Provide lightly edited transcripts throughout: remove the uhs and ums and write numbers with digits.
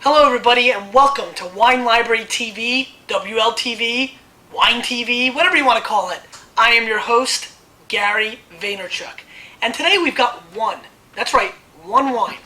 Hello everybody and welcome to Wine Library TV, WLTV, Wine TV, whatever you want to call it. I am your host, Gary Vaynerchuk. And today we've got one. That's right, one wine.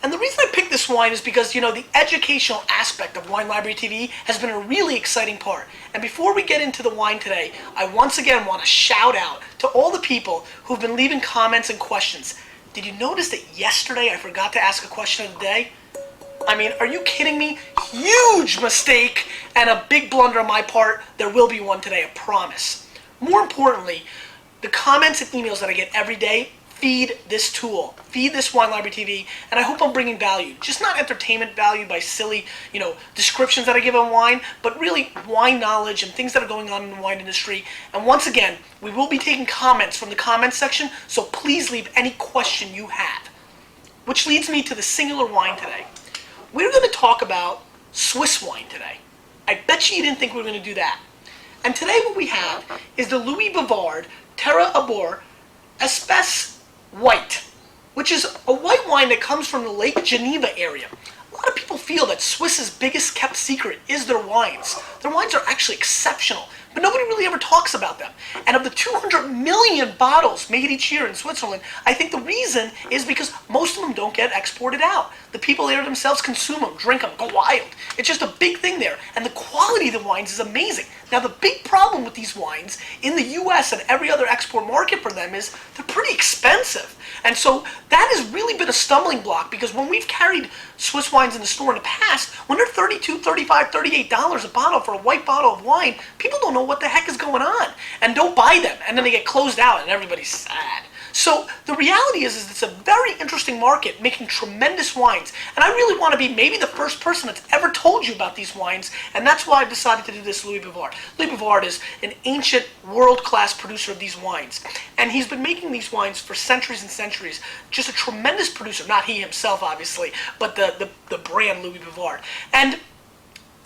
And the reason I picked this wine is because, the educational aspect of Wine Library TV has been a really exciting part. And before we get into the wine today, I once again want to shout out to all the people who've been leaving comments and questions. Did you notice that yesterday I forgot to ask a question of the day? I mean, are you kidding me? Huge mistake and a big blunder on my part. There will be one today, I promise. More importantly, the comments and emails that I get every day feed this tool, feed this Wine Library TV, and I hope I'm bringing value. Just not entertainment value by silly, descriptions that I give on wine, but really wine knowledge and things that are going on in the wine industry. And once again, we will be taking comments from the comments section, so please leave any question you have. Which leads me to the singular wine today. We're going to talk about Swiss wine today. I bet you didn't think we were going to do that. And today what we have is the Louis Bavard Terre Arbor Espèce White, which is a white wine that comes from the Lake Geneva area. A lot of people feel that Swiss's biggest kept secret is their wines. Their wines are actually exceptional, but nobody really ever talks about them. And of the 200 million bottles made each year in Switzerland, I think the reason is because most of them don't get exported out. The people there themselves consume them, drink them, go wild. It's just a big thing there. And the quality of the wines is amazing. Now, the big problem with these wines in the U.S. and every other export market for them is they're pretty expensive. And so that has really been a stumbling block, because when we've carried Swiss wines in the store in the past, when they're $32, $35, $38 a bottle for a white bottle of wine, people don't know what the heck is going on and don't buy them. And then they get closed out and everybody's sad. So the reality is it's a very interesting market making tremendous wines. And I really want to be maybe the first person that's ever told you about these wines. And that's why I've decided to do this Louis Bavard. Louis Bavard is an ancient world-class producer of these wines. And he's been making these wines for centuries and centuries. Just a tremendous producer. Not he himself, obviously, but the brand Louis Bavard. And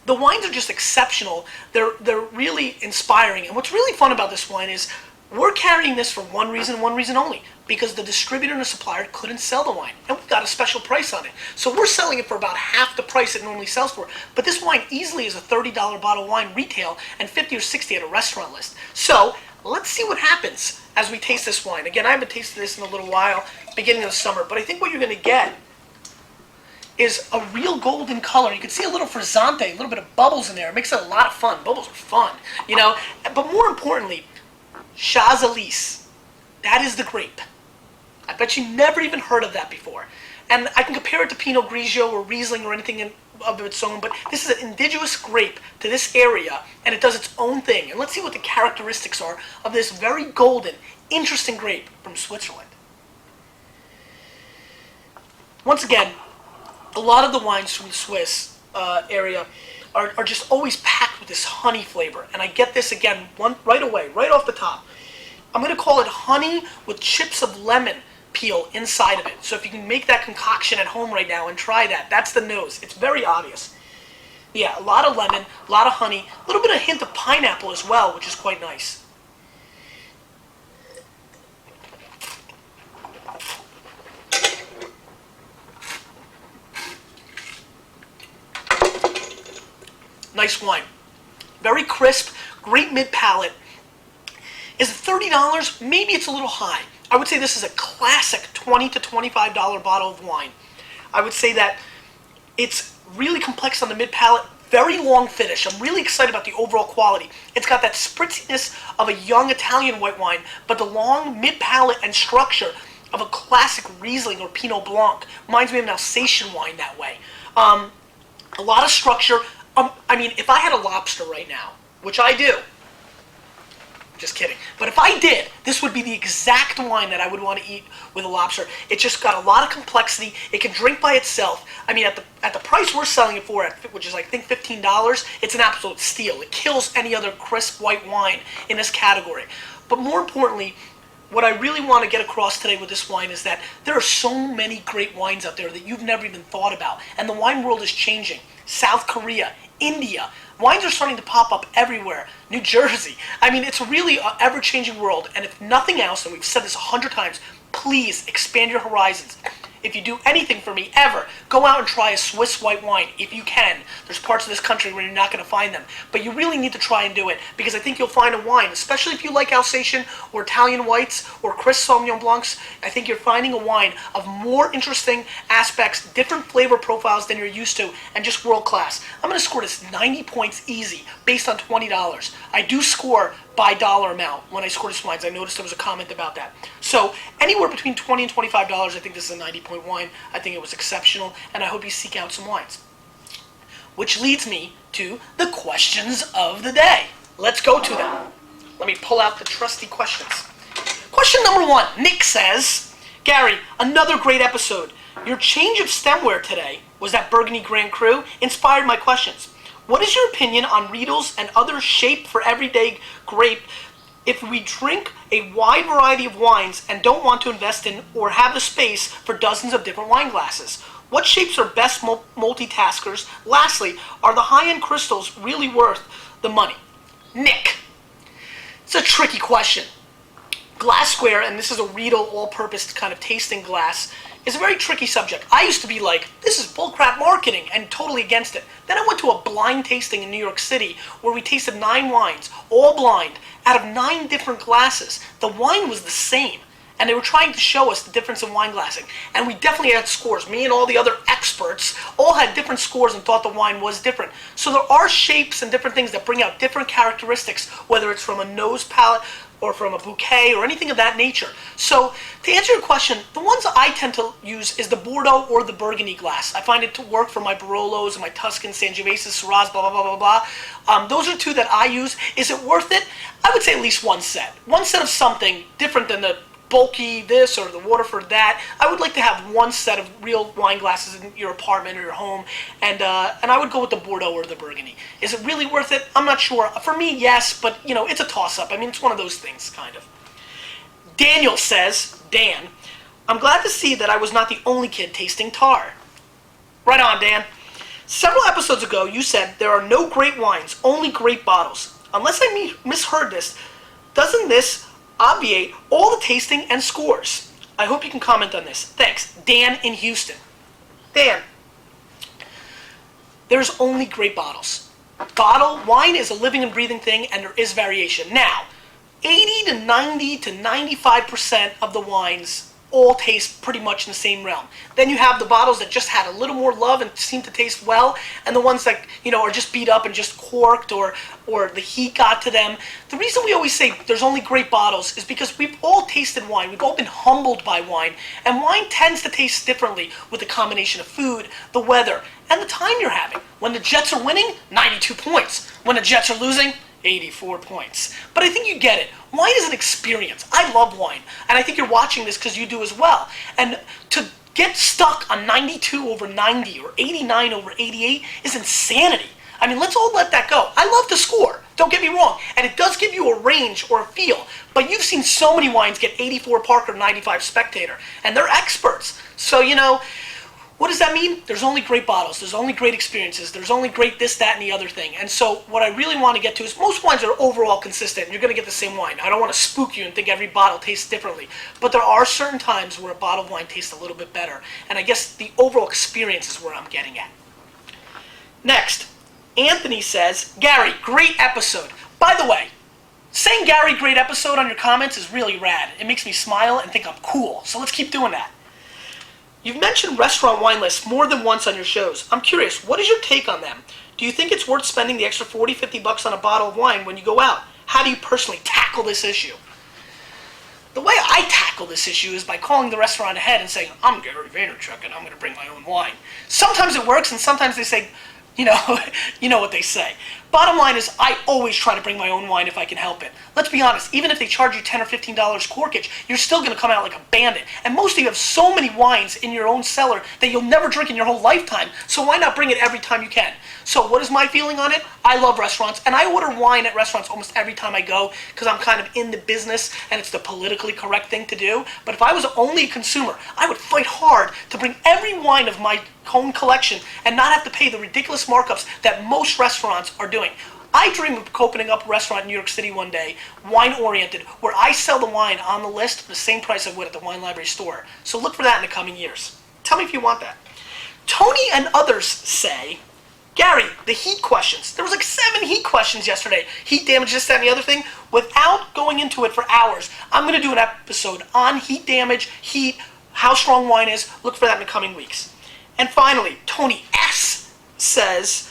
the wines are just exceptional. They're really inspiring. And what's really fun about this wine is we're carrying this for one reason only, because the distributor and the supplier couldn't sell the wine, and we got a special price on it. So we're selling it for about half the price it normally sells for. But this wine easily is a $30 bottle of wine retail and $50 or $60 at a restaurant list. So let's see what happens as we taste this wine. Again, I haven't tasted this in a little while, beginning of the summer, but I think what you're going to get is a real golden color. You can see a little frizzante, a little bit of bubbles in there. It makes it a lot of fun. Bubbles are fun, But more importantly, Chazalise. That is the grape. I bet you never even heard of that before. And I can compare it to Pinot Grigio or Riesling or anything of its own, but this is an indigenous grape to this area, and it does its own thing. And let's see what the characteristics are of this very golden, interesting grape from Switzerland. Once again, a lot of the wines from the Swiss area are just always packed with this honey flavor. And I get this again right away, right off the top. I'm going to call it honey with chips of lemon peel inside of it. So if you can make that concoction at home right now and try that, that's the nose. It's very obvious. Yeah, a lot of lemon, a lot of honey, a little bit of hint of pineapple as well, which is quite nice. Nice wine. Very crisp, great mid-palate. Is it $30? Maybe it's a little high. I would say this is a classic $20 to $25 bottle of wine. I would say that it's really complex on the mid-palate, very long finish. I'm really excited about the overall quality. It's got that spritziness of a young Italian white wine, but the long mid-palate and structure of a classic Riesling or Pinot Blanc. Reminds me of an Alsatian wine that way. A lot of structure. If I had a lobster right now, which I do, just kidding, but if I did, this would be the exact wine that I would want to eat with a lobster. It just got a lot of complexity. It can drink by itself. I mean, at the price we're selling it for, which is I think $15, it's an absolute steal. It kills any other crisp white wine in this category. But more importantly, what I really want to get across today with this wine is that there are so many great wines out there that you've never even thought about, and the wine world is changing. South Korea, India, wines are starting to pop up everywhere. New Jersey. I mean, it's really an ever-changing world, and if nothing else, and we've said this 100 times, please expand your horizons. if you do anything for me ever, go out and try a Swiss white wine if you can. There's parts of this country where you're not going to find them, but you really need to try and do it, because I think you'll find a wine, especially if you like Alsatian or Italian whites or Crisp Sauvignon Blancs. I think you're finding a wine of more interesting aspects, different flavor profiles than you're used to, and just world class. I'm going to score this 90 points easy based on $20. I do score by dollar amount when I score these wines. I noticed there was a comment about that. So anywhere between $20 and $25, I think this is a 90-point wine. I think it was exceptional, and I hope you seek out some wines. Which leads me to the questions of the day. Let's go to them. Let me pull out the trusty questions. Question number 1. Nick says, Gary, another great episode. Your change of stemware today was that Burgundy Grand Cru inspired my questions. What is your opinion on Riedel's and other shape for everyday grape if we drink a wide variety of wines and don't want to invest in or have the space for dozens of different wine glasses? What shapes are best multitaskers? Lastly, are the high-end crystals really worth the money? Nick, it's a tricky question. Glassware, and this is a Riedel all-purpose kind of tasting glass, is a very tricky subject. I used to be like, this is bullcrap marketing, and totally against it. Then I went to a blind tasting in New York City where we tasted 9 wines, all blind, out of 9 different glasses. The wine was the same, and they were trying to show us the difference in wine glassing. And we definitely had scores. Me and all the other experts all had different scores and thought the wine was different. So there are shapes and different things that bring out different characteristics, whether it's from a nose palette, or from a bouquet, or anything of that nature. So, to answer your question, the ones I tend to use is the Bordeaux or the Burgundy glass. I find it to work for my Barolos and my Tuscan, Sangiovese, Syrahs, blah, blah, blah, blah, blah. Those are 2 that I use. Is it worth it? I would say at least one set. One set of something different than the bulky this or the Waterford that. I would like to have one set of real wine glasses in your apartment or your home, and I would go with the Bordeaux or the Burgundy. Is it really worth it? I'm not sure. For me, yes, but you know, it's a toss-up. I mean, it's one of those things, kind of. Daniel says, Dan, I'm glad to see that I was not the only kid tasting tar. Right on, Dan. Several episodes ago, you said there are no great wines, only great bottles. Unless I misheard this, doesn't this obviate all the tasting and scores? I hope you can comment on this. Thanks. Dan in Houston. Dan, there's only great bottles. Wine is a living and breathing thing, and there is variation. Now, 80 to 90 to 95% of the wines all taste pretty much in the same realm. Then you have the bottles that just had a little more love and seem to taste well, and the ones that, you know, are just beat up and just corked, or the heat got to them. The reason we always say there's only great bottles is because we've all tasted wine. We've all been humbled by wine, and wine tends to taste differently with the combination of food, the weather, and the time you're having. When the Jets are winning, 92 points. When the Jets are losing, 84 points. But I think you get it. Wine is an experience. I love wine. And I think you're watching this because you do as well. And to get stuck on 92 over 90 or 89 over 88 is insanity. I mean, let's all let that go. I love to score. Don't get me wrong. And it does give you a range or a feel. But you've seen so many wines get 84 Parker, 95 Spectator. And they're experts. So, you know, what does that mean? There's only great bottles. There's only great experiences. There's only great this, that, and the other thing. And so what I really want to get to is most wines are overall consistent. You're going to get the same wine. I don't want to spook you and think every bottle tastes differently. But there are certain times where a bottle of wine tastes a little bit better. And I guess the overall experience is where I'm getting at. Next, Anthony says, Gary, great episode. By the way, saying Gary, great episode on your comments is really rad. It makes me smile and think I'm cool. So let's keep doing that. You've mentioned restaurant wine lists more than once on your shows. I'm curious, what is your take on them? Do you think it's worth spending the extra $40, $50 on a bottle of wine when you go out? How do you personally tackle this issue? The way I tackle this issue is by calling the restaurant ahead and saying, I'm Gary Vaynerchuk and I'm going to bring my own wine. Sometimes it works, and sometimes they say, you know what they say. Bottom line is, I always try to bring my own wine if I can help it. Let's be honest, even if they charge you $10 or $15 corkage, you're still going to come out like a bandit. And most of you have so many wines in your own cellar that you'll never drink in your whole lifetime, so why not bring it every time you can? So what is my feeling on it? I love restaurants, and I order wine at restaurants almost every time I go because I'm kind of in the business and it's the politically correct thing to do. But if I was only a consumer, I would fight hard to bring every wine of my own collection and not have to pay the ridiculous markups that most restaurants are doing. I dream of opening up a restaurant in New York City one day, wine-oriented, where I sell the wine on the list at the same price I would at the Wine Library store. So look for that in the coming years. Tell me if you want that. Tony and others say, Gary, the heat questions. There was like 7 heat questions yesterday. Heat damage, this, that, and the other thing. Without going into it for hours, I'm going to do an episode on heat damage, heat, how strong wine is. Look for that in the coming weeks. And finally, Tony S. says,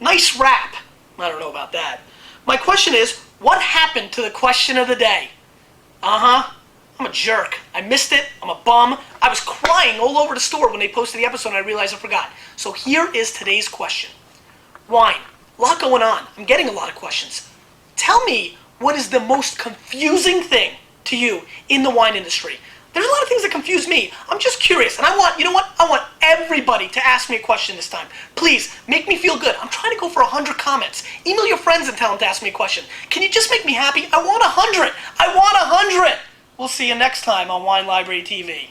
nice rap. I don't know about that. My question is, what happened to the question of the day? I'm a jerk. I missed it. I'm a bum. I was crying all over the store when they posted the episode and I realized I forgot. So here is today's question. Wine. A lot going on. I'm getting a lot of questions. Tell me what is the most confusing thing to you in the wine industry. There's a lot of things that confuse me. I'm just curious. And I want everybody to ask me a question this time. Please, make me feel good. I'm trying to go for 100 comments. Email your friends and tell them to ask me a question. Can you just make me happy? I want 100. I want 100. We'll see you next time on Wine Library TV.